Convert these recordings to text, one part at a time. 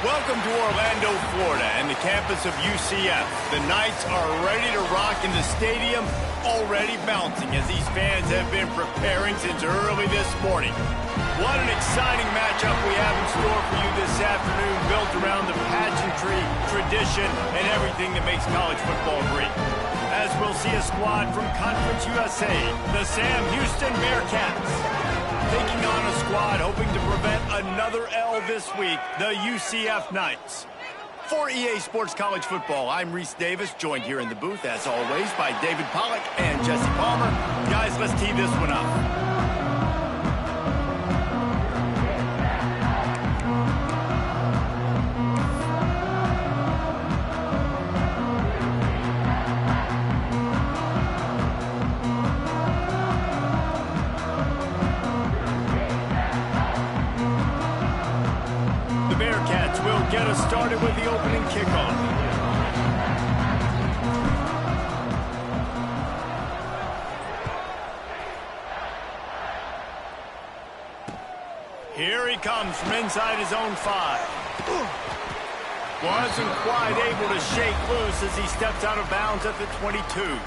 Welcome to Orlando, Florida, and the campus of UCF. The Knights are ready to rock in the stadium, already bouncing as these fans have been preparing since early this morning. What an exciting matchup we have in store for you this afternoon, built around the pageantry, tradition, and everything that makes college football great. As we'll see a squad from Conference USA, the Sam Houston Bearcats. Taking on a squad hoping to prevent another L this week, the UCF Knights. For EA Sports College Football, I'm Reese Davis, joined here in the booth, as always, by David Pollack and Jesse Palmer. Guys, let's tee this one up. Get us started with the opening kickoff. Here he comes from inside his own 5. Wasn't quite able to shake loose as he steps out of bounds at the 22.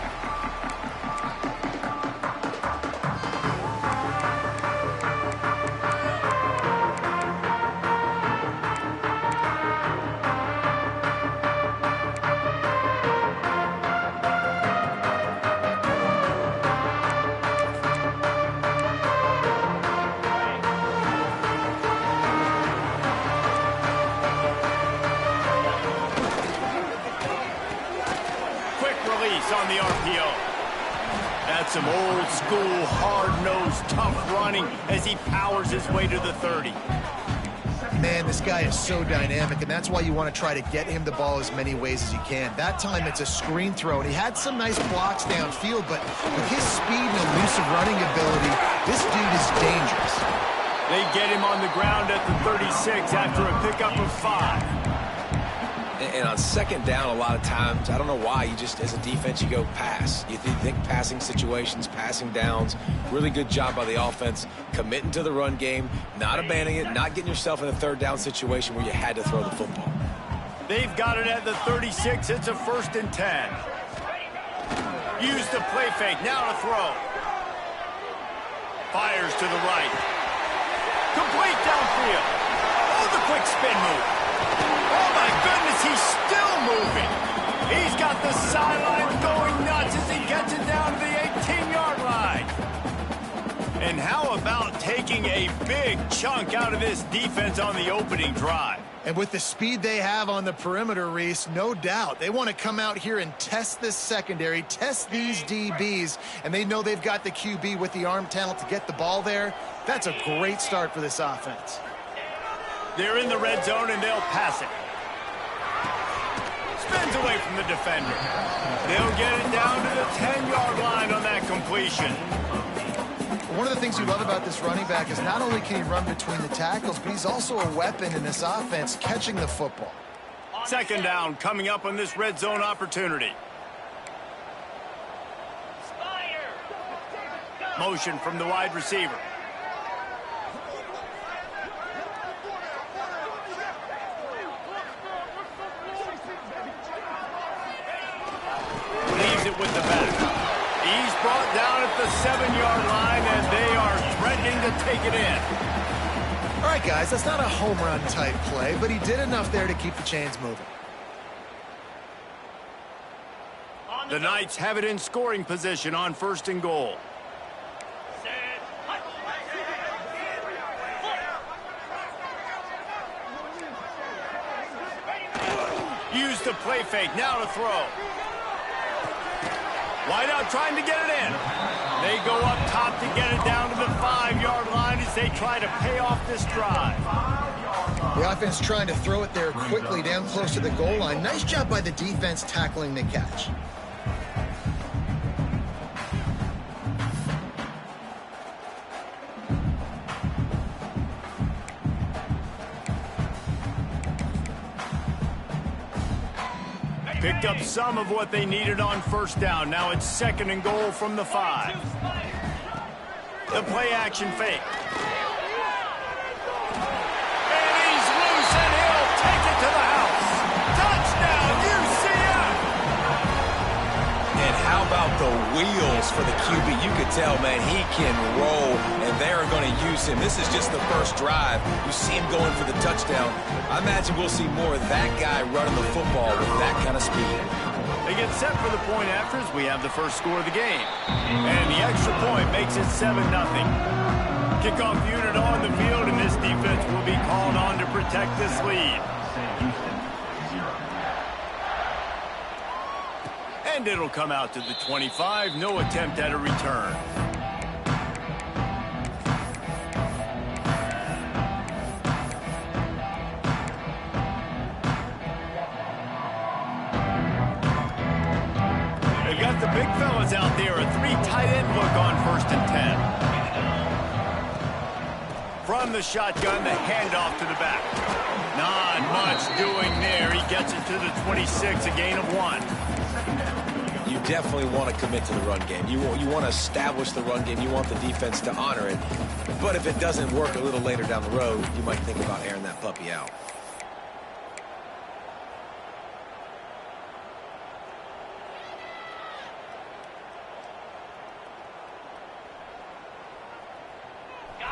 On the RPO. That's some old school, hard-nosed, tough running as he powers his way to the 30. Man, this guy is so dynamic, and that's why you want to try to get him the ball as many ways as you can. That time, it's a screen throw, and he had some nice blocks downfield, but with his speed and elusive running ability, this dude is dangerous. They get him on the ground at the 36 after a pickup of 5. And on second down, a lot of times, I don't know why, you just, as a defense, you go pass. You think passing situations, passing downs. Really good job by the offense, committing to the run game, not abandoning it, not getting yourself in a third down situation where you had to throw the football. They've got it at the 36. It's a 1st and 10. Use the play fake. Now to throw. Fires to the right. Complete downfield. Oh, the quick spin move. Oh, my goodness, he's still moving. He's got the sidelines going nuts as he gets it down to the 18-yard line. And how about taking a big chunk out of this defense on the opening drive? And with the speed they have on the perimeter, Reese, no doubt, they want to come out here and test this secondary, test these DBs, and they know they've got the QB with the arm talent to get the ball there. That's a great start for this offense. They're in the red zone, and they'll pass it. Spins away from the defender. They'll get it down to the 10-yard line on that completion. One of the things you love about this running back is not only can he run between the tackles, but he's also a weapon in this offense, catching the football. Second down coming up on this red zone opportunity. Motion from the wide receiver. With the back. He's brought down at the 7-yard line, and they are threatening to take it in. All right, guys, that's not a home run type play, but he did enough there to keep the chains moving. The Knights have it in scoring position on 1st and goal. Use the play fake, now to throw. Wide out trying to get it in. They go up top to get it down to the 5-yard line as they try to pay off this drive. The offense trying to throw it there quickly down close to the goal line. Nice job by the defense tackling the catch. Picked up some of what they needed on 1st down. Now it's 2nd and goal from the 5. The play action fake. And he's loose, and he'll take it wheels for the QB. You could tell, man, he can roll, and they're going to use him. This is just the first drive. You see him going for the touchdown. I imagine we'll see more of that guy running the football with that kind of speed. They get set for the point after as we have the first score of the game. And the extra point makes it 7-0. Kickoff unit on the field, and this defense will be called on to protect this lead. And it'll come out to the 25. No attempt at a return. They've got the big fellas out there. A 3 tight end look on 1st and 10. From the shotgun, the handoff to the back. Not much doing there. He gets it to the 26, a gain of 1. You definitely want to commit to the run game. You want to establish the run game. You want the defense to honor it. But if it doesn't work a little later down the road, you might think about airing that puppy out.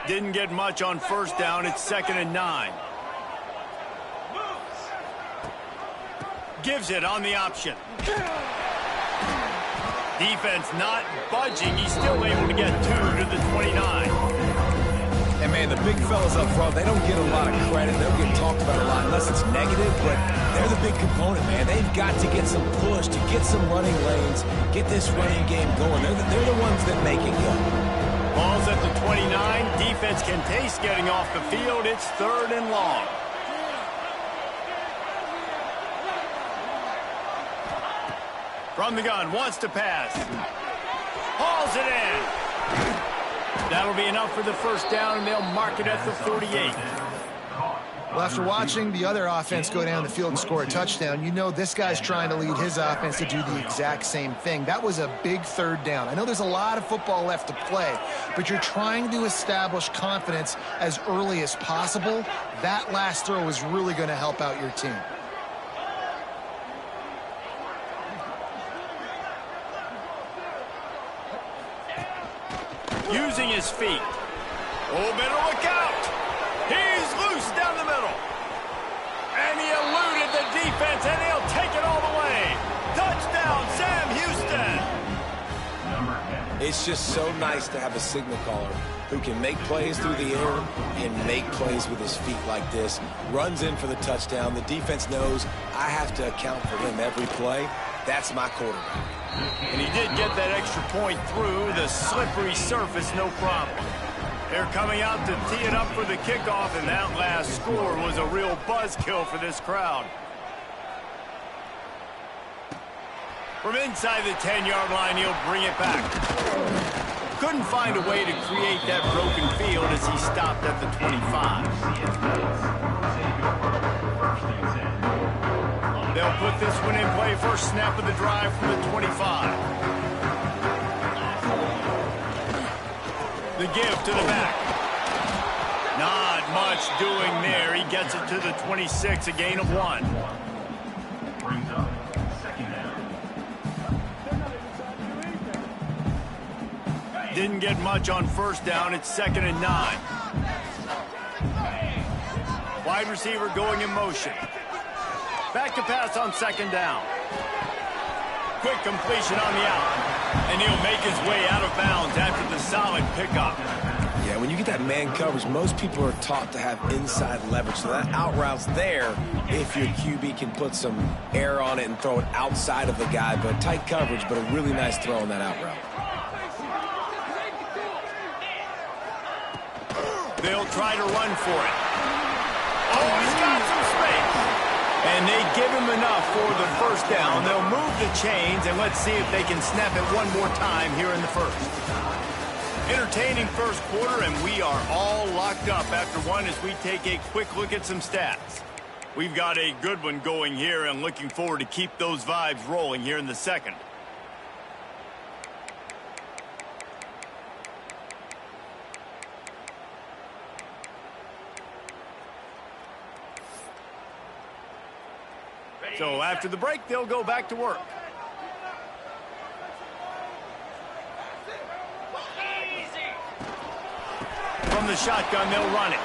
Didn't get much on 1st down. It's 2nd and 9. Gives it on the option. Defense not budging. He's still able to get 2 to the 29. And, man, the big fellas up front, they don't get a lot of credit. They don't get talked about a lot unless it's negative, but they're the big component, man. They've got to get some push, to get some running lanes, get this running game going. They're the ones that make it go. Ball's at the 29. Defense can taste getting off the field. It's 3rd and long. From the gun, wants to pass. Hauls it in. That'll be enough for the 1st down, and they'll mark it at the 48. Well, after watching the other offense go down the field and score a touchdown, you know this guy's trying to lead his offense to do the exact same thing. That was a big 3rd down. I know there's a lot of football left to play, but you're trying to establish confidence as early as possible. That last throw is really going to help out your team. Using his feet. Oh, better look out. He's loose down the middle. And he eluded the defense, and he'll take it all the way. Touchdown, Sam Houston. It's just so nice to have a signal caller who can make plays through the air and make plays with his feet like this. Runs in for the touchdown. The defense knows I have to account for him every play. That's my quarterback. And he did get that extra point through the slippery surface, no problem. They're coming out to tee it up for the kickoff, and that last score was a real buzzkill for this crowd. From inside the 10-yard line, he'll bring it back. Couldn't find a way to create that broken field as he stopped at the 25. They'll put this one in play. First snap of the drive from the 25. The give to the back. Not much doing there. He gets it to the 26, a gain of 1. Brings up 2nd down. Didn't get much on 1st down. It's 2nd and 9. Wide receiver going in motion. Back to pass on 2nd down. Quick completion on the out. And he'll make his way out of bounds after the solid pickup. Yeah, when you get that man coverage, most people are taught to have inside leverage. So that out route's there if your QB can put some air on it and throw it outside of the guy. But tight coverage, but a really nice throw on that out route. They'll try to run for it. Oh, he's got some space. And they give him enough for the 1st down. They'll move the chains, and let's see if they can snap it one more time here in the 1st. Entertaining 1st quarter, and we are all locked up after one as we take a quick look at some stats. We've got a good one going here, and looking forward to keep those vibes rolling here in the 2nd. So after the break, they'll go back to work. from the shotgun, they'll run it.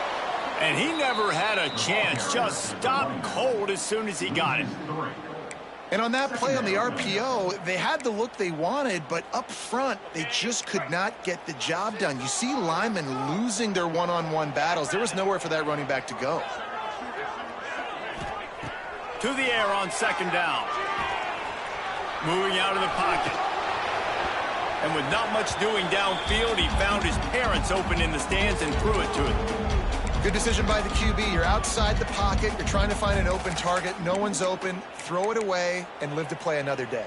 And he never had a chance. Just stopped cold as soon as he got it. And on that play on the RPO, they had the look they wanted, but up front, they just could not get the job done. You see linemen losing their one-on-one battles. There was nowhere for that running back to go. To the air on second down. Moving out of the pocket. And with not much doing downfield, he found his parents open in the stands and threw it to him. Good decision by the QB. You're outside the pocket. You're trying to find an open target. No one's open. Throw it away and live to play another day.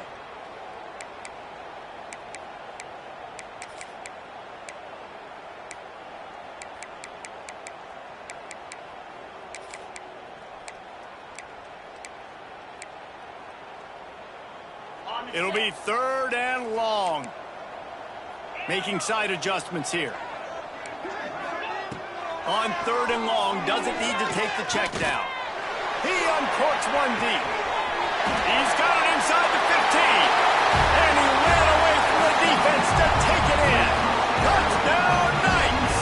It'll be third and long. Making side adjustments here. On third and long, doesn't need to take the check down. He uncorks one deep. He's got it inside the 15. And he ran away from the defense to take it in. Touchdown, Knights!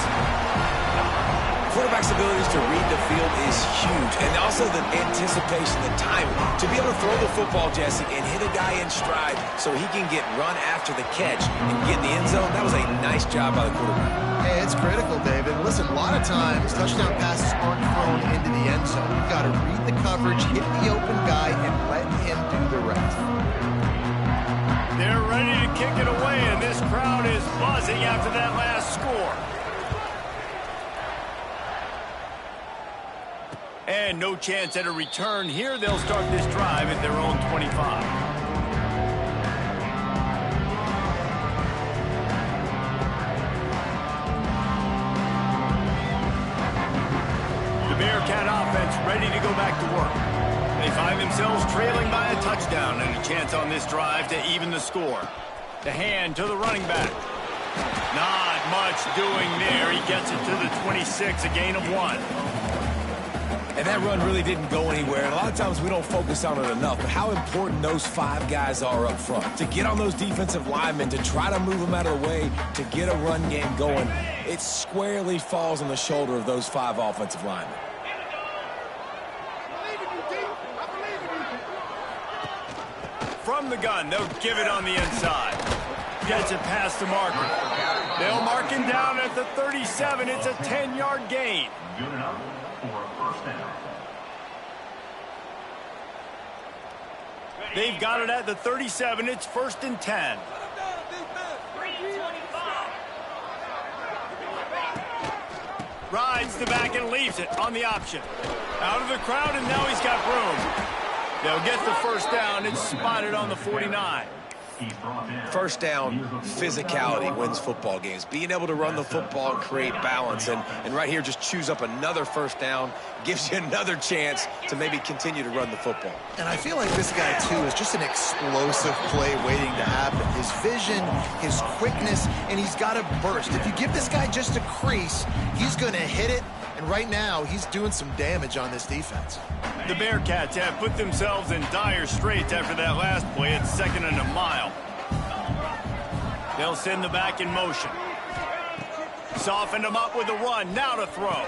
Quarterback's abilities to read the field is huge. And also the anticipation, the timing. To be able to throw the football, Jesse, and hit a guy in stride so he can get run after the catch and get in the end zone, that was a nice job by the quarterback. Hey, it's critical, David. Listen, a lot of times, touchdown passes aren't thrown into the end zone. You've got to read the coverage, hit the open guy, and let him do the rest. They're ready to kick it away, and this crowd is buzzing after that last score. And no chance at a return here. They'll start this drive at their own 25. Bearcat offense ready to go back to work. They find themselves trailing by a touchdown and a chance on this drive to even the score. The hand to the running back. Not much doing there. He gets it to the 26, a gain of 1. And that run really didn't go anywhere. And a lot of times we don't focus on it enough. But how important those 5 guys are up front. To get on those defensive linemen, to try to move them out of the way, to get a run game going. It squarely falls on the shoulder of those 5 offensive linemen. From the gun, they'll give it on the inside. Gets it past the marker. They'll mark him down at the 37. It's a 10-yard gain. Good enough for a first down. They've got it at the 37. It's 1st and 10. Rides the back and leaves it on the option. Out of the crowd, and now he's got room. They'll get the first down. It's spotted on the 49. First down, physicality wins football games. Being able to run the football and create balance. And right here, just choose up another first down. Gives you another chance to maybe continue to run the football. And I feel like this guy, too, is just an explosive play waiting to happen. His vision, his quickness, and he's got a burst. If you give this guy just a crease, he's going to hit it. And right now, he's doing some damage on this defense. The Bearcats have put themselves in dire straits after that last play. It's 2nd and a mile. They'll send the back in motion. Softened him up with a run. Now to throw.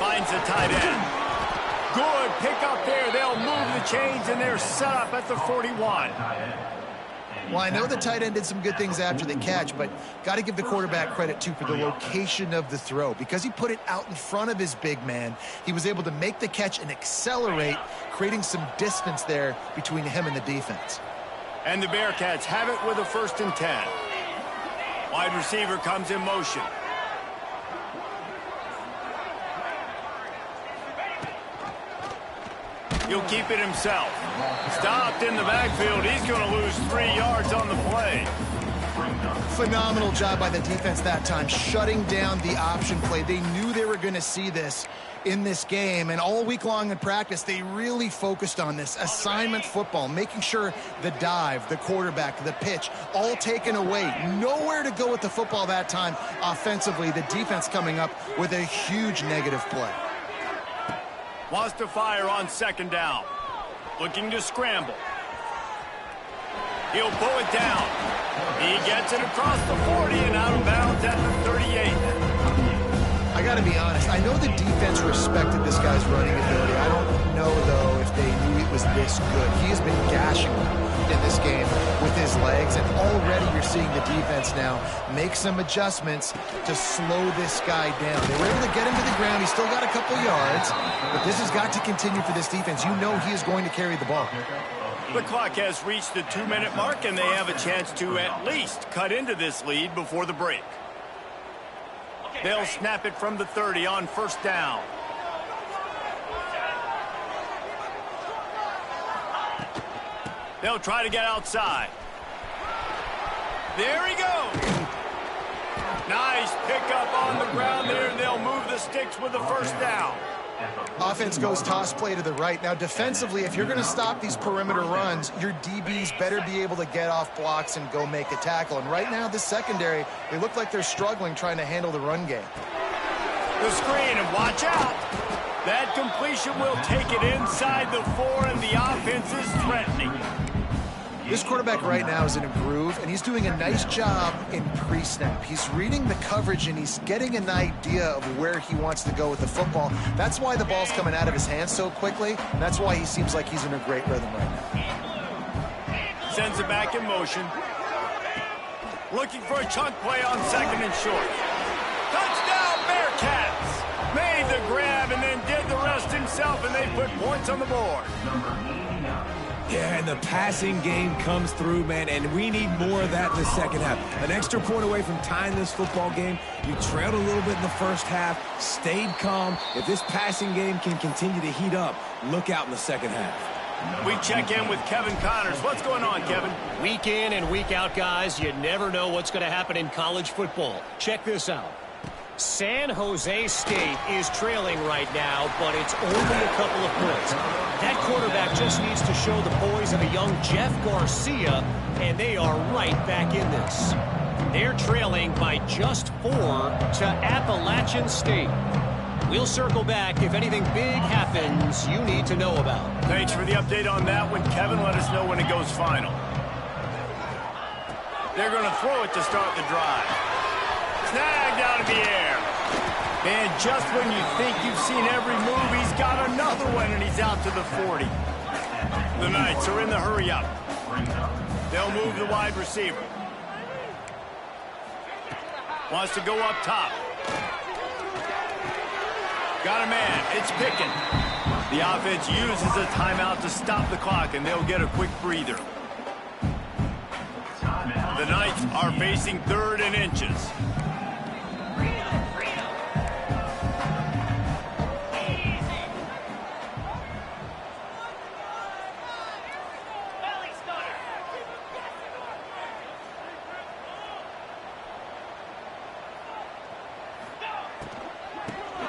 Finds the tight end. Good pick up there. They'll move the chains, and they're set up at the 41. Well, I know the tight end did some good things after the catch, but got to give the quarterback credit, too, for the location of the throw. Because he put it out in front of his big man, he was able to make the catch and accelerate, creating some distance there between him and the defense. And the Bearcats have it with a 1st and 10. Wide receiver comes in motion. He'll keep it himself. Stopped in the backfield. He's going to lose 3 yards on the play. Phenomenal job by the defense that time, shutting down the option play. They knew they were going to see this in this game, and all week long in practice, they really focused on this assignment football, making sure the dive, the quarterback, the pitch, all taken away. Nowhere to go with the football that time offensively. The defense coming up with a huge negative play. Wants to fire on 2nd down. Looking to scramble. He'll pull it down. He gets it across the 40 and out of bounds at the 38. I to be honest. I know the defense respected this guy's running ability. I don't know, though, if they knew he was this good. He has been gashing in this game with his legs, and already you're seeing the defense now make some adjustments to slow this guy down. They were able to get him to the ground. He's still got a couple yards, but this has got to continue for this defense. You know he is going to carry the ball. The clock has reached the 2-minute mark, and they have a chance to at least cut into this lead before the break. They'll snap it from the 30 on first down. They'll try to get outside. There he goes. Nice pickup on the ground there, and they'll move the sticks with the first down. Offense goes toss play to the right. Now, defensively, if you're going to stop these perimeter runs, your DBs better be able to get off blocks and go make a tackle. And right now, this secondary, they look like they're struggling trying to handle the run game. The screen, and watch out. That completion will take it inside the 4, and the offense is threatening. This quarterback right now is in a groove, and he's doing a nice job in pre-snap. He's reading the coverage, and he's getting an idea of where he wants to go with the football. That's why the ball's coming out of his hands so quickly, and that's why he seems like he's in a great rhythm right now. Sends it back in motion. Looking for a chunk play on second and short. Touchdown, Bearcats! Made the grab and then did the rest himself, and they put points on the board. Yeah, and the passing game comes through, man, and we need more of that in the second half. An extra point away from tying this football game. You trailed a little bit in the first half, stayed calm. If this passing game can continue to heat up, look out in the second half. We check in with Kevin Connors. What's going on, Kevin? Week in and week out, guys, you never know what's going to happen in college football. Check this out. San Jose State is trailing right now, but it's only a couple of points. That quarterback just needs to show the boys of a young Jeff Garcia, and they are right back in this. They're trailing by just 4 to Appalachian State. We'll circle back if anything big happens you need to know about. Thanks for the update on that one, Kevin. Let us know when it goes final. They're going to throw it to start the drive. Snagged out of the air. And just when you think you've seen every move, he's got another one, and he's out to the 40. The Knights are in the hurry-up. They'll move the wide receiver. Wants to go up top. Got a man. It's Pickett. The offense uses a timeout to stop the clock, and they'll get a quick breather. The Knights are facing 3rd and inches.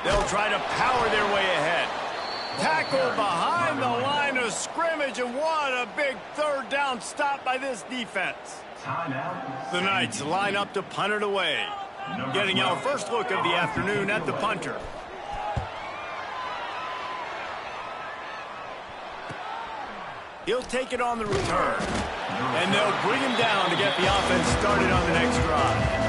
They'll try to power their way ahead. Tackle behind the line of scrimmage, and what a big 3rd down stop by this defense. The Knights line up to punt it away. Getting our first look of the afternoon at the punter. He'll take it on the return. And they'll bring him down to get the offense started on the next drive.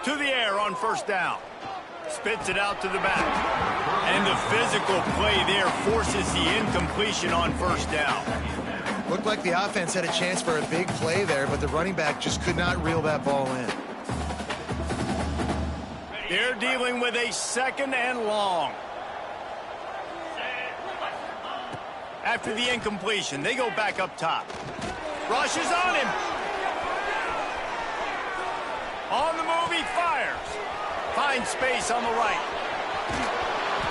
To the air on first down. Spits it out to the back. And the physical play there forces the incompletion on first down. Looked like the offense had a chance for a big play there, but the running back just could not reel that ball in. They're dealing with a 2nd and long. After the incompletion, they go back up top. Rushes on him. On the move, he fires. Finds space on the right.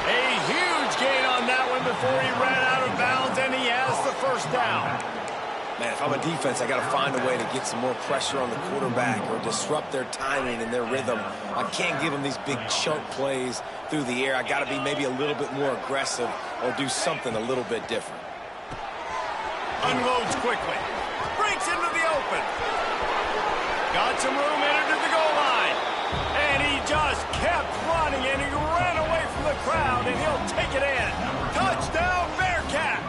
A huge gain on that one before he ran out of bounds, and he has the first down. Man, if I'm a defense, I got to find a way to get some more pressure on the quarterback or disrupt their timing and their rhythm. I can't give them these big chunk plays through the air. I got to be maybe a little bit more aggressive or do something a little bit different. Unloads quickly. Breaks into the open. Got some room, entered to the goal line. And he just kept running, and he ran away from the crowd, and he'll take it in. Touchdown, Bearcats!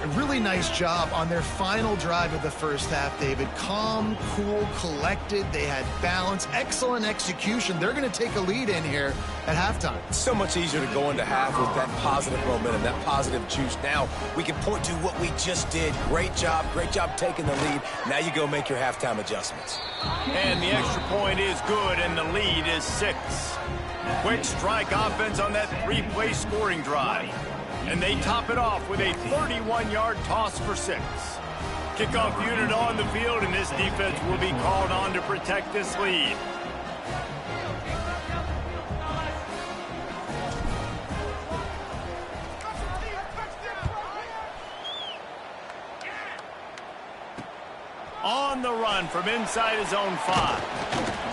A really nice job on their final drive of the first half, David. Calm, cool, collected. They had balance. Excellent execution. They're going to take a lead in here at halftime. It's so much easier to go into half with that positive momentum, that positive juice. Now we can point to what we just did. Great job taking the lead. Now you go make your halftime adjustments. And the extra point is good, and the lead is 6. Quick strike offense on that 3-play scoring drive. And they top it off with a 31-yard toss for 6. Kickoff unit on the field, and this defense will be called on to protect this lead. On the run from inside his own 5.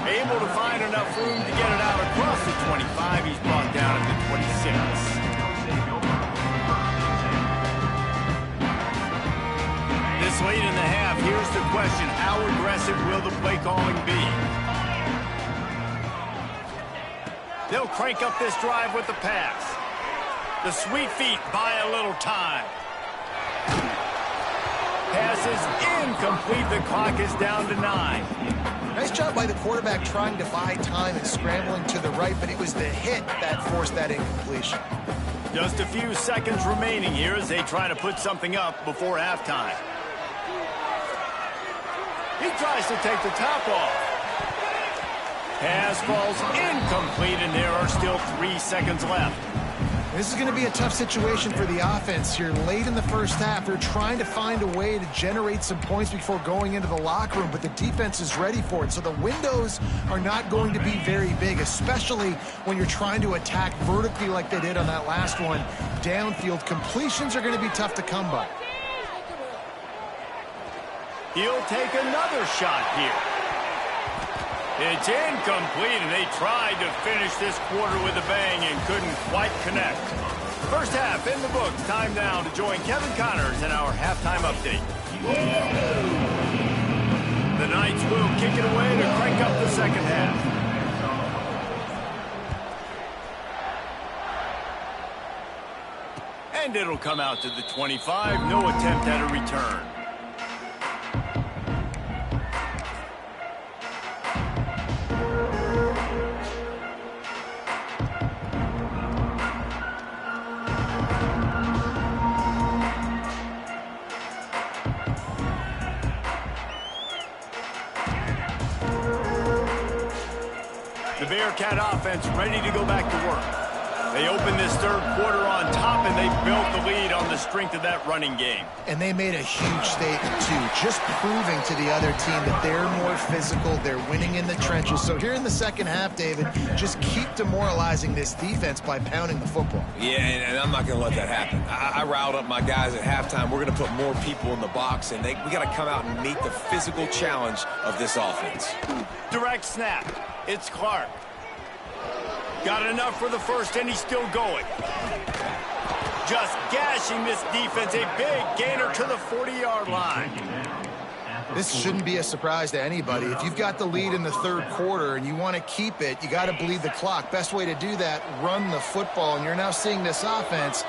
Able to find enough room to get it out across the 25. He's brought down at the 26. This late in the half, here's the question. How aggressive will the play calling be? They'll crank up this drive with the pass. The sweet feet buy a little time. Pass is incomplete. The clock is down to 9. Nice job by the quarterback trying to buy time and scrambling to the right, but it was the hit that forced that incompletion. Just a few seconds remaining here as they try to put something up before halftime. He tries to take the top off. Pass falls incomplete, and there are still 3 seconds left. This is going to be a tough situation for the offense here. Late in the first half, they're trying to find a way to generate some points before going into the locker room, but the defense is ready for it. So the windows are not going to be very big, especially when you're trying to attack vertically like they did on that last one. Downfield completions are going to be tough to come by. He'll take another shot here. It's incomplete, and they tried to finish this quarter with a bang and couldn't quite connect. First half in the books. Time now to join Kevin Connors in our halftime update. The Knights will kick it away to crank up the second half. And it'll come out to the 25. No attempt at a return. The Bearcat offense ready to go back to work. They opened this third quarter on top, and they built the lead on the strength of that running game. And they made a huge statement, too, just proving to the other team that they're more physical, they're winning in the trenches. So here in the second half, David, just keep demoralizing this defense by pounding the football. Yeah, and I'm not going to let that happen. I riled up my guys at halftime. We're going to put more people in the box, and we got to come out and meet the physical challenge of this offense. Direct snap. It's Clark. Got enough for the first, and he's still going. Just gashing this defense. A big gainer to the 40-yard line. This shouldn't be a surprise to anybody. If you've got the lead in the third quarter and you want to keep it, you got to bleed the clock. Best way to do that, run the football. And you're now seeing this offense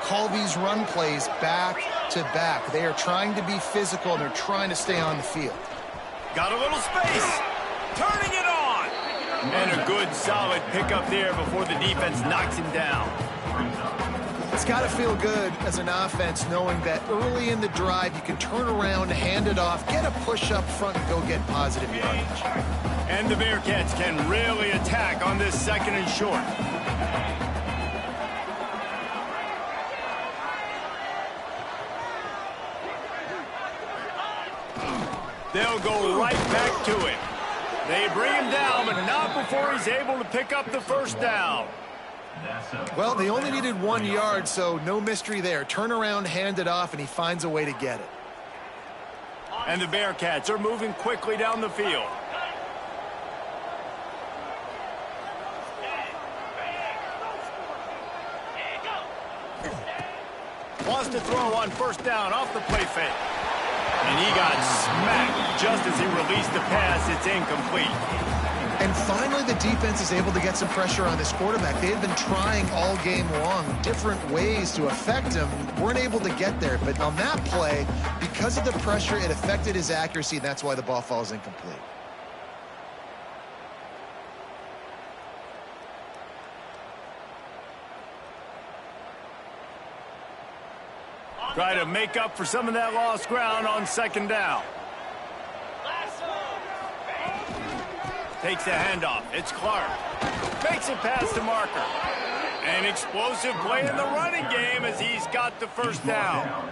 call these run plays back to back. They are trying to be physical, and they're trying to stay on the field. Got a little space. Turning it on. And a good, solid pickup there before the defense knocks him down. It's got to feel good as an offense knowing that early in the drive you can turn around, hand it off, get a push up front, and go get positive yardage. And the Bearcats can really attack on this 2nd and short. They'll go right back to it. They bring him down, but not before he's able to pick up the first down. Well, they only needed 1 yard, so no mystery there. Turn around, hand it off, and he finds a way to get it. And the Bearcats are moving quickly down the field. Wants to throw on 1st down off the play fake. And he got smacked just as he released the pass. It's incomplete. And finally, the defense is able to get some pressure on this quarterback. They had been trying all game long different ways to affect him. Weren't able to get there. But on that play, because of the pressure, it affected his accuracy, and that's why the ball falls incomplete. Try to make up for some of that lost ground on 2nd down. Takes the handoff. It's Clark. Makes it past the marker. An explosive play in the running game as he's got the 1st down.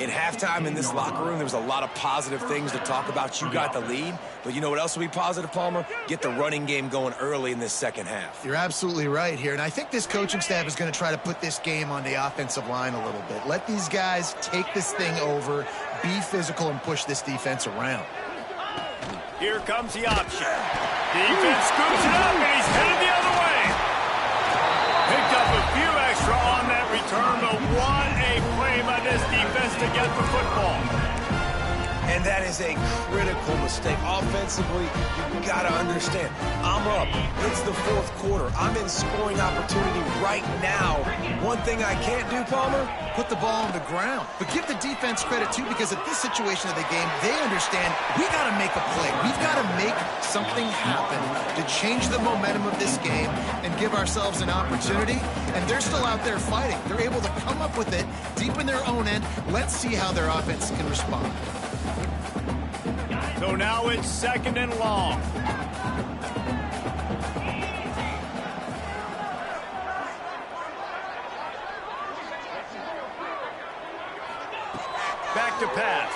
In halftime in this locker room, there was a lot of positive things to talk about. You got the lead, but you know what else will be positive, Palmer? Get the running game going early in this 2nd half. You're absolutely right here, and I think this coaching staff is going to try to put this game on the offensive line a little bit. Let these guys take this thing over, be physical, and push this defense around. Here comes the option. Defense scoops it up, and he's headed the other way. Picked up a few extra on that return, but what a play by this defense to get the football. And that is a critical mistake. Offensively, you got to understand, I'm up. It's the 4th quarter. I'm in scoring opportunity right now. One thing I can't do, Palmer? Put the ball on the ground. But give the defense credit, too, because at this situation of the game, they understand we got to make a play. We've got to make something happen to change the momentum of this game and give ourselves an opportunity. And they're still out there fighting. They're able to come up with it deep in their own end. Let's see how their offense can respond. So now it's 2nd and long. Back to pass.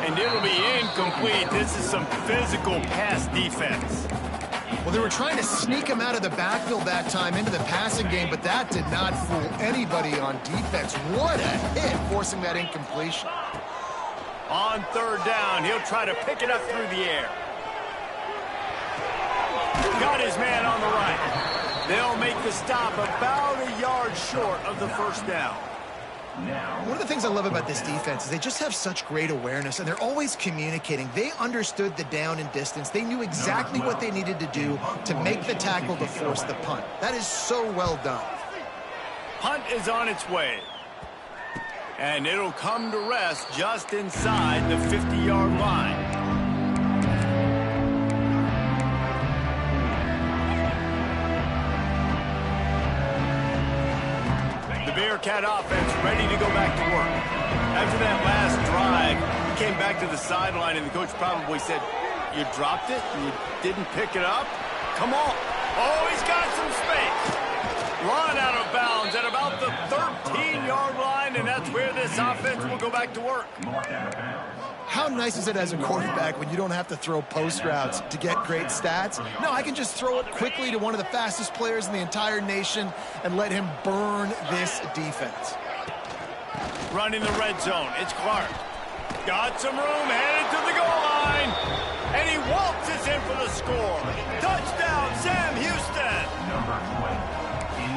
And it'll be incomplete. This is some physical pass defense. Well, they were trying to sneak him out of the backfield that time into the passing game, but that did not fool anybody on defense. What a hit, forcing that incompletion. On 3rd down, he'll try to pick it up through the air. Got his man on the right. They'll make the stop about a yard short of the 1st down. One of the things I love about this defense is they just have such great awareness, and they're always communicating. They understood the down and distance. They knew exactly what they needed to do to make the tackle to force the punt. That is so well done. Punt is on its way. And it'll come to rest just inside the 50-yard line. The Bearcat offense ready to go back to work. After that last drive, he came back to the sideline, and the coach probably said, "You dropped it? You didn't pick it up? Come on." Oh, he's got some space. Run out of bounds at about the 13-yard line, and that's where this offense will go back to work. How nice is it as a quarterback when you don't have to throw post routes to get great stats? No, I can just throw it quickly to one of the fastest players in the entire nation and let him burn this defense. Running the red zone, it's Clark. Got some room, headed to the goal line, and he waltzes in for the score. Touchdown, Sam Houston.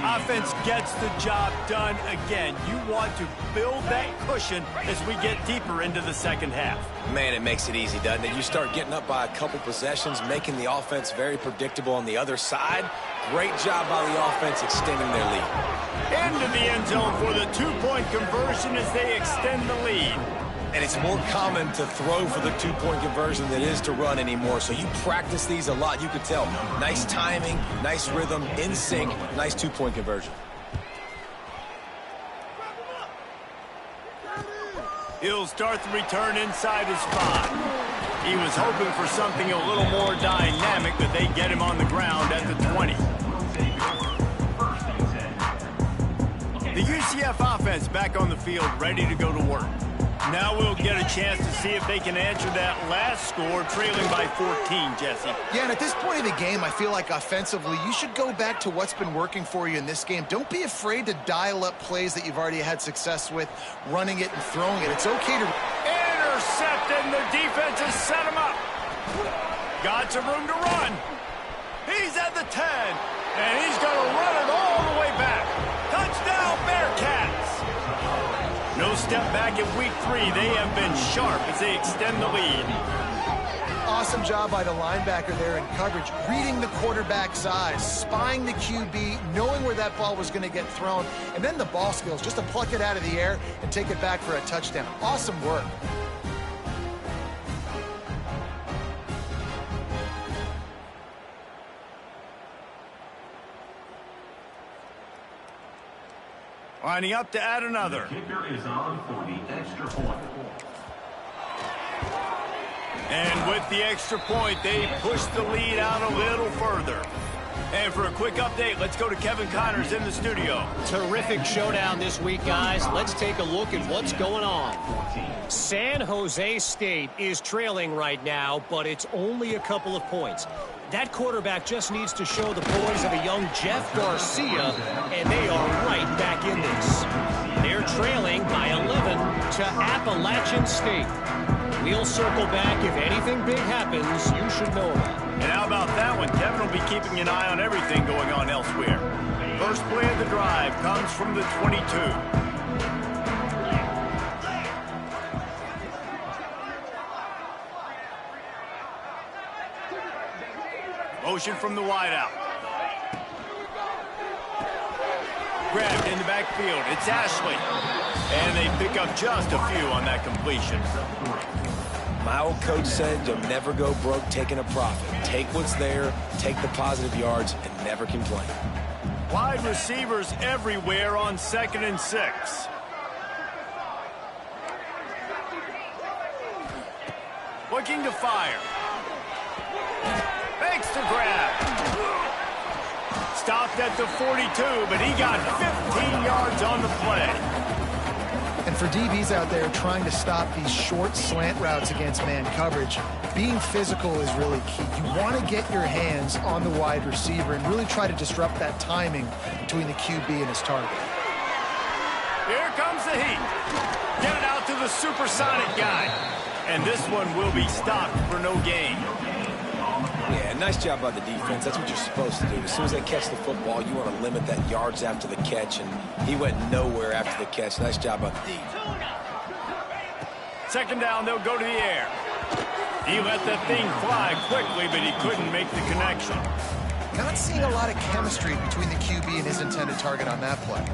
Offense gets the job done again. You want to build that cushion as we get deeper into the 2nd half. Man, it makes it easy, doesn't it? You start getting up by a couple possessions, making the offense very predictable on the other side. Great job by the offense extending their lead. Into the end zone for the 2-point conversion as they extend the lead. And it's more common to throw for the two-point conversion than it is to run anymore. So you practice these a lot. You could tell. Nice timing, nice rhythm, in sync, nice two-point conversion. He'll start the return inside his spot. He was hoping for something a little more dynamic, but they get him on the ground at the 20. The UCF offense back on the field, ready to go to work. Now we'll get a chance to see if they can answer that last score, trailing by 14, Jesse. Yeah, and at this point of the game, I feel like offensively, you should go back to what's been working for you in this game. Don't be afraid to dial up plays that you've already had success with, running it and throwing it. It's okay to... Intercepted, and the defense has set him up. Got some room to run. He's at the 10, and he's going to run it all the way back. Touchdown, Bearcats! No step back in week 3. They have been sharp as they extend the lead. Awesome job by the linebacker there in coverage, reading the quarterback's eyes, spying the QB, knowing where that ball was going to get thrown, and then the ball skills, just to pluck it out of the air and take it back for a touchdown. Awesome work. Lining up to add another. The kicker is on for the extra point. And with the extra point, they push the lead out a little further. And for a quick update, let's go to Kevin Connors in the studio. Terrific showdown this week, guys. Let's take a look at what's going on. San Jose State is trailing right now, but it's only a couple of points. That quarterback just needs to show the poise of a young Jeff Garcia, and they are right back in this. They're trailing by 11 to Appalachian State. We'll circle back. If anything big happens, you should know about it. And how about that one? Kevin will be keeping an eye on everything going on elsewhere. First play of the drive comes from the 22. Motion from the wideout. Grabbed in the backfield. It's Ashley. And they pick up just a few on that completion. My old coach said you'll never go broke taking a profit. Take what's there, take the positive yards, and never complain. Wide receivers everywhere on 2nd and 6. Looking to fire. Makes the grab. Stopped at the 42, but he got 15 yards on the play. And for DBs out there trying to stop these short slant routes against man coverage, being physical is really key. You want to get your hands on the wide receiver and really try to disrupt that timing between the QB and his target. Here comes the heat. Get it out to the supersonic guy. And this one will be stopped for no gain. Yeah, nice job by the defense. That's what you're supposed to do. As soon as they catch the football, you want to limit that yards after the catch, and he went nowhere after the catch. Nice job by the D. 2nd down, they'll go to the air. He let that thing fly quickly, but he couldn't make the connection. Not seeing a lot of chemistry between the QB and his intended target on that play.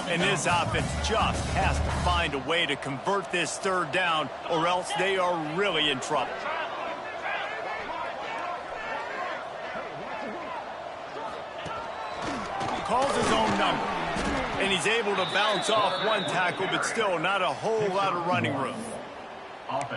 And this offense just has to find a way to convert this 3rd down, or else they are really in trouble. Calls his own number, and he's able to bounce off one tackle, but still not a whole lot of running room.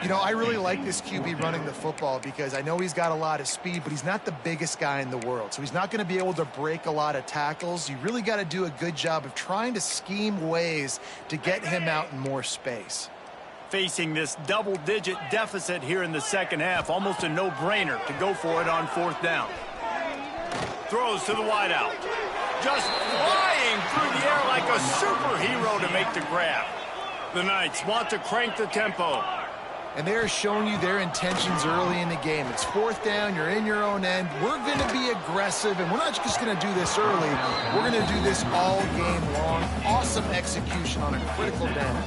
You know, I really like this QB running the football because I know he's got a lot of speed, but he's not the biggest guy in the world. So he's not going to be able to break a lot of tackles. You really got to do a good job of trying to scheme ways to get him out in more space. Facing this double-digit deficit here in the 2nd half, almost a no-brainer to go for it on 4th down. Throws to the wideout. Just flying through the air like a superhero to make the grab. The Knights want to crank the tempo. And they're showing you their intentions early in the game. It's 4th down, you're in your own end. We're going to be aggressive, and we're not just going to do this early. We're going to do this all game long. Awesome execution on a critical down.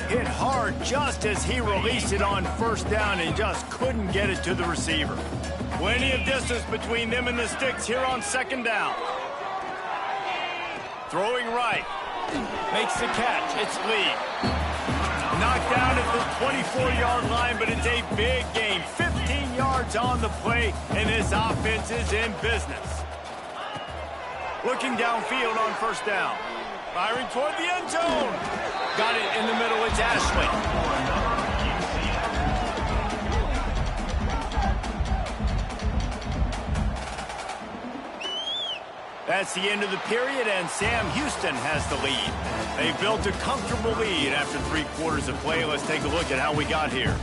Hit hard just as he released it on 1st down and just couldn't get it to the receiver. Plenty of distance between them and the sticks here on 2nd down. Throwing right. Makes the catch. It's Lee. Knocked down at the 24-yard line, but it's a big gain. 15 yards on the play, and this offense is in business. Looking downfield on first down. Firing toward the end zone. Got it in the middle. It's Ashley. That's the end of the period, and Sam Houston has the lead. They built a comfortable lead after 3 quarters of play. Let's take a look at how we got here.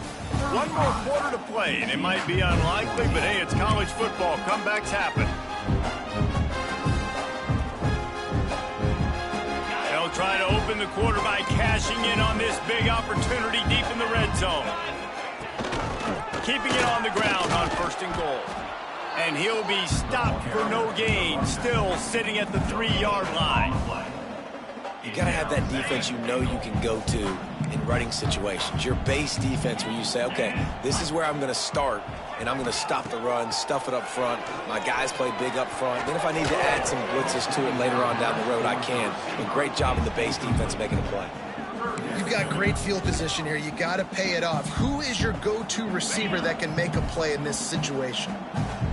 1 more quarter to play, and it might be unlikely, but hey, it's college football. Comebacks happen. They'll try to open the quarter by cashing in on this big opportunity deep in the red zone. Keeping it on the ground on first and goal. And he'll be stopped for no gain, still sitting at the 3-yard line. You got to have that defense you know you can go to in running situations. Your base defense where you say, okay, this is where I'm going to start, and I'm going to stop the run, stuff it up front. My guys play big up front. Then if I need to add some blitzes to it later on down the road, I can. A great job in the base defense making a play. You've got great field position here. You got to pay it off. Who is your go-to receiver that can make a play in this situation?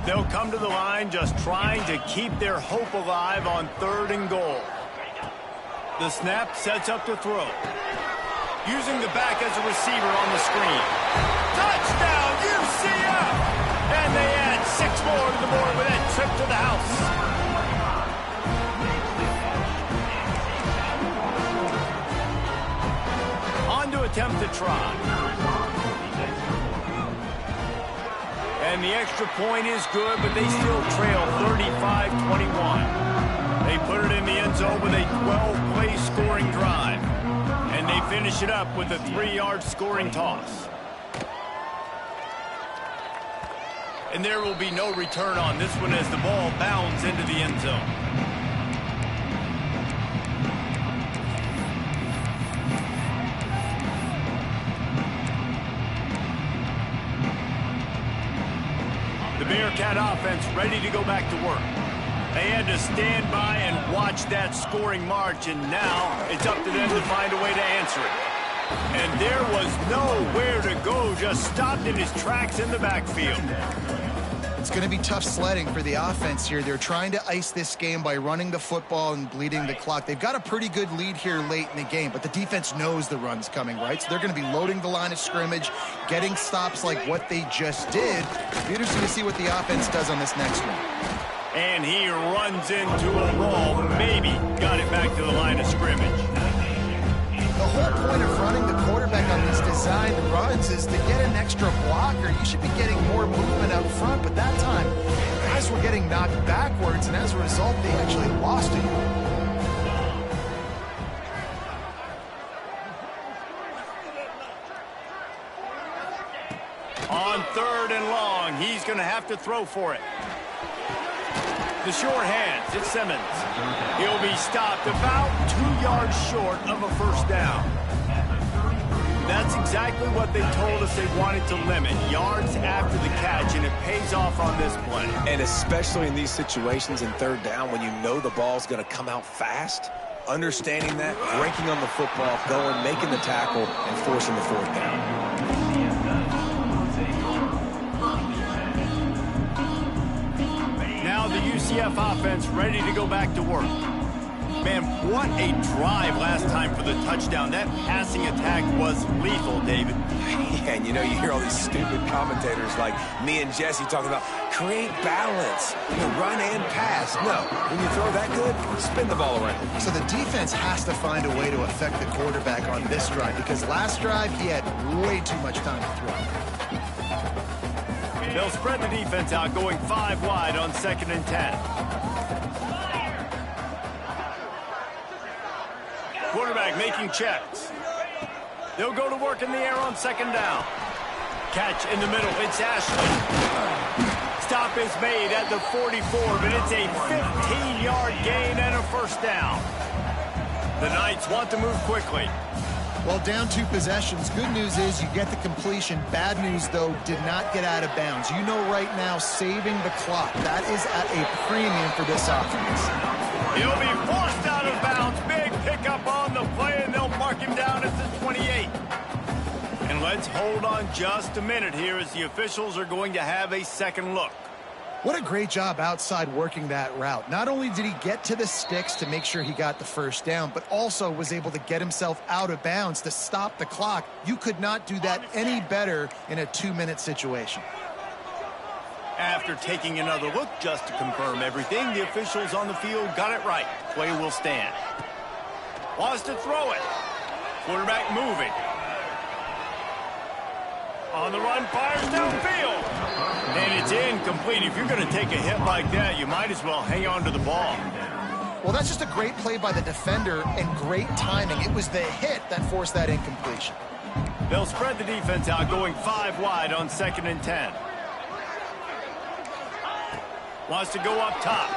They'll come to the line just trying to keep their hope alive on 3rd and goal. The snap sets up to throw. Using the back as a receiver on the screen. Touchdown, UCF! And they add 6 more to the board with that trip to the house. On to attempt to try. And the extra point is good, but they still trail 35-21. They put it in the end zone with a 12-play scoring drive. And they finish it up with a 3-yard scoring toss. And there will be no return on this one as the ball bounds into the end zone. Bearcat offense ready to go back to work. They had to stand by and watch that scoring march, and now it's up to them to find a way to answer it. And there was nowhere to go, just stopped in his tracks in the backfield. It's going to be tough sledding for the offense here. They're trying to ice this game by running the football and bleeding the clock. They've got a pretty good lead here late in the game, but the defense knows the run's coming, right? So they're going to be loading the line of scrimmage, getting stops like what they just did. It'll be interesting to see what the offense does on this next one. And he runs into a wall, maybe got it back to the line of scrimmage. The whole point of running the quarterback on these designed runs is to get an extra blocker. You should be getting more movement out front, but that time, guys were getting knocked backwards, and as a result, they actually lost it. On 3rd and long, he's going to have to throw for it. The short hands, it's Simmons. He'll be stopped about 2 yards short of a first down. That's exactly what they told us they wanted to limit, yards after the catch, and it pays off on this play. And especially in these situations in 3rd down when you know the ball's going to come out fast, understanding that, breaking on the football, going, making the tackle, and forcing the 4th down. Now the UCF offense ready to go back to work. Man, what a drive last time for the touchdown. That passing attack was lethal, David. Yeah, and you know, you hear all these stupid commentators like me and Jesse talking about create balance, run and pass. No, when you throw that good, spin the ball around. So the defense has to find a way to affect the quarterback on this drive, because last drive he had way too much time to throw. They'll spread the defense out, going 5 wide on 2nd and 10. Quarterback making checks. They'll go to work in the air on 2nd down. Catch in the middle. It's Ashley. Stop is made at the 44, but it's a 15-yard gain and a first down. The Knights want to move quickly. Well, down 2 possessions. Good news is you get the completion. Bad news, though, did not get out of bounds. You know right now, saving the clock. That is at a premium for this offense. He'll be forced out of bounds. Big pickup Let's hold on just a minute here as the officials are going to have a second look. What a great job outside working that route. Not only did he get to the sticks to make sure he got the first down, but also was able to get himself out of bounds to stop the clock. You could not do that any better in a 2-minute situation. After taking another look just to confirm everything, the officials on the field got it right. Play will stand. Wants to throw it. Quarterback moving. On the run, fires downfield. And it's incomplete. If you're going to take a hit like that, you might as well hang on to the ball. Well, that's just a great play by the defender and great timing. It was the hit that forced that incompletion. They'll spread the defense out, going 5 wide on 2nd and 10. Wants to go up top.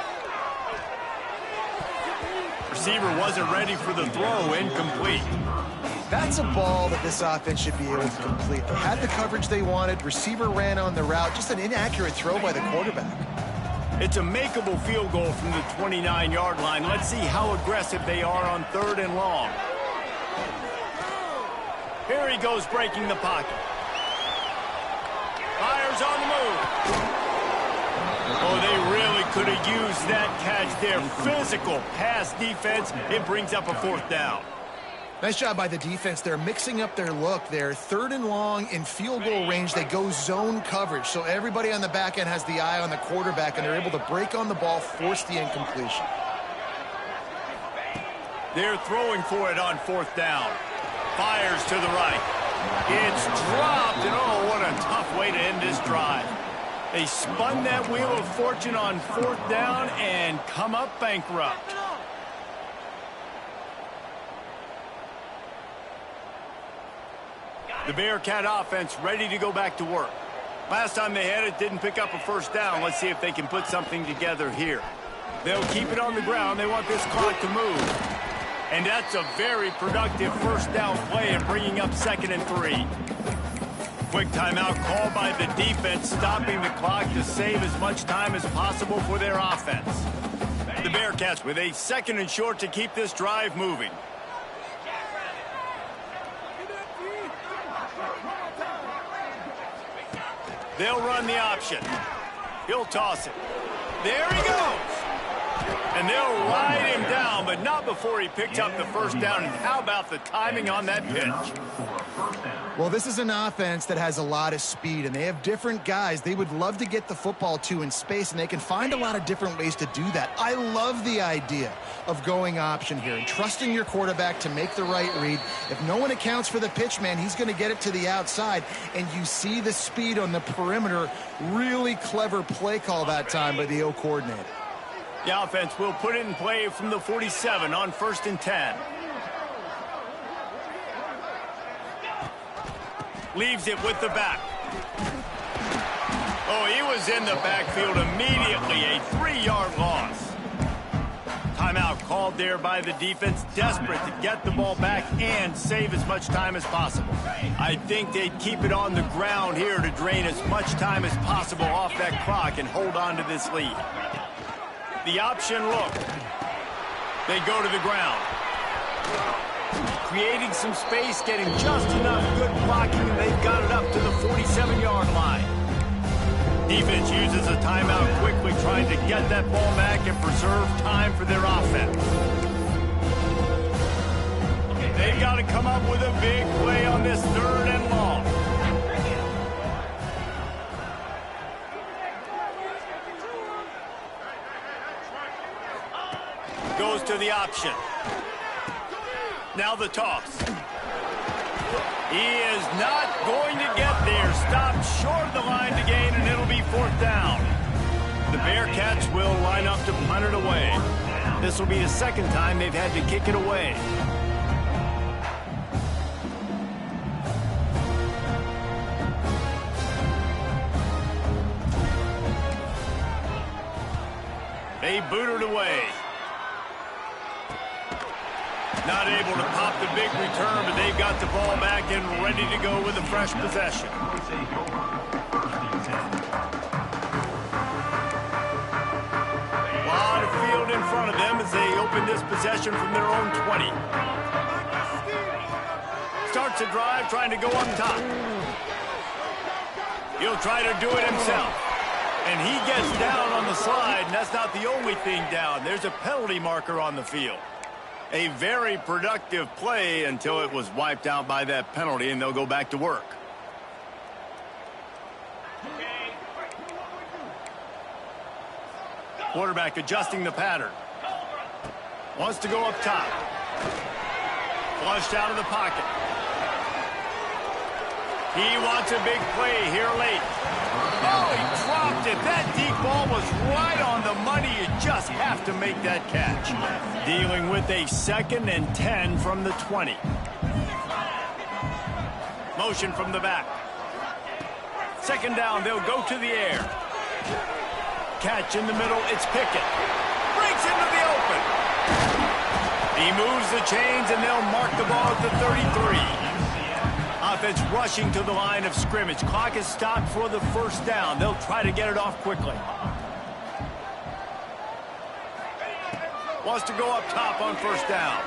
Receiver wasn't ready for the throw, incomplete. That's a ball that this offense should be able to complete. They had the coverage they wanted. Receiver ran on the route. Just an inaccurate throw by the quarterback. It's a makeable field goal from the 29-yard line. Let's see how aggressive they are on 3rd and long. Here he goes, breaking the pocket. Fires on the move. Oh, they really could have used that catch there. Physical pass defense. It brings up a 4th down. Nice job by the defense. They're mixing up their look there. 3rd and long in field goal range. They go zone coverage. So everybody on the back end has the eye on the quarterback, and they're able to break on the ball, force the incompletion. They're throwing for it on 4th down. Fires to the right. It's dropped, and oh, what a tough way to end this drive. They spun that wheel of fortune on 4th down and come up bankrupt. The Bearcat offense ready to go back to work. Last time they had it, didn't pick up a first down. Let's see if they can put something together here. They'll keep it on the ground. They want this clock to move. And that's a very productive first down play and bringing up 2nd and 3. Quick timeout called by the defense, stopping the clock to save as much time as possible for their offense. The Bearcats with a 2nd and short to keep this drive moving. They'll run the option. He'll toss it. There he goes. And they'll ride him down, but not before he picked up the first down. And how about the timing on that pitch? Well, this is an offense that has a lot of speed, and they have different guys they would love to get the football to in space, and they can find a lot of different ways to do that. I love the idea of going option here and trusting your quarterback to make the right read. If no one accounts for the pitch, man, he's going to get it to the outside, and you see the speed on the perimeter. Really clever play call that time by the O coordinator. The offense will put it in play from the 47 on 1st and 10. Leaves it with the back. Oh, he was in the backfield immediately. A 3-yard loss. Timeout called there by the defense, desperate to get the ball back and save as much time as possible. I think they'd keep it on the ground here to drain as much time as possible off that clock and hold on to this lead. The option look. They go to the ground. Creating some space, getting just enough good blocking, and they've got it up to the 47-yard line. Defense uses a timeout quickly, trying to get that ball back and preserve time for their offense. They've got to come up with a big play on this 3rd and long. Goes to the option. Now the toss. He is not going to get there. Stopped short of the line to gain, and it'll be 4th down. The Bearcats will line up to punt it away. This will be the 2nd time they've had to kick it away. They boot it away. Not able to pop the big return, but they've got the ball back and ready to go with a fresh possession. A lot of field in front of them as they open this possession from their own 20. starts the drive trying to go on top. He'll try to do it himself. And he gets down on the slide, and that's not the only thing down. There's a penalty marker on the field. A very productive play until it was wiped out by that penalty, and they'll go back to work. Quarterback adjusting the pattern. Wants to go up top. Flushed out of the pocket. He wants a big play here late. Oh, he dropped it. That deep ball was right on the money. You just have to make that catch. Dealing with a 2nd and 10 from the 20. Motion from the back. 2nd down, they'll go to the air. Catch in the middle, it's Pickett. Breaks into the open. He moves the chains, and they'll mark the ball at the 33. Offense rushing to the line of scrimmage. Clock is stopped for the 1st down. They'll try to get it off quickly. Wants to go up top on 1st down.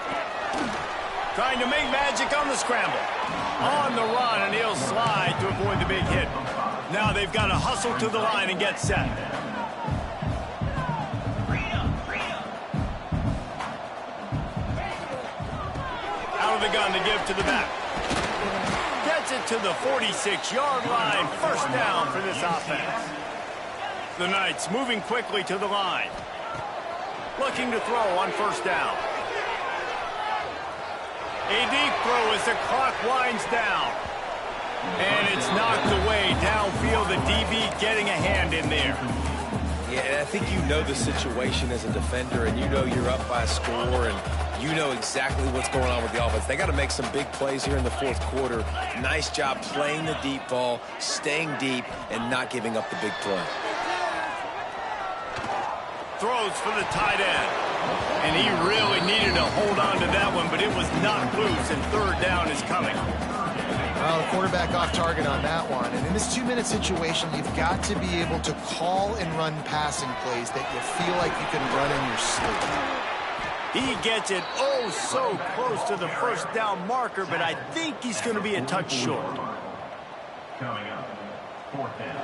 Trying to make magic on the scramble. On the run, and he'll slide to avoid the big hit. Now they've got to hustle to the line and get set. Out of the gun to give to the back. Gets it to the 46-yard line. 1st down for this offense. The Knights moving quickly to the line. Looking to throw on 1st down. A deep throw as the clock winds down. And it's knocked away downfield. The DB getting a hand in there. Yeah, and I think you know the situation as a defender, and you know you're up by a score, and you know exactly what's going on with the offense. They got to make some big plays here in the 4th quarter. Nice job playing the deep ball, staying deep, and not giving up the big play. Throws for the tight end. And he really needed to hold on to that one, but it was knocked loose, and 3rd down is coming. Well, the quarterback off target on that one. And in this 2-minute situation, you've got to be able to call and run passing plays that you feel like you can run in your sleep. He gets it oh so close to the 1st down marker, but I think he's going to be a touch short. Coming up, 4th down.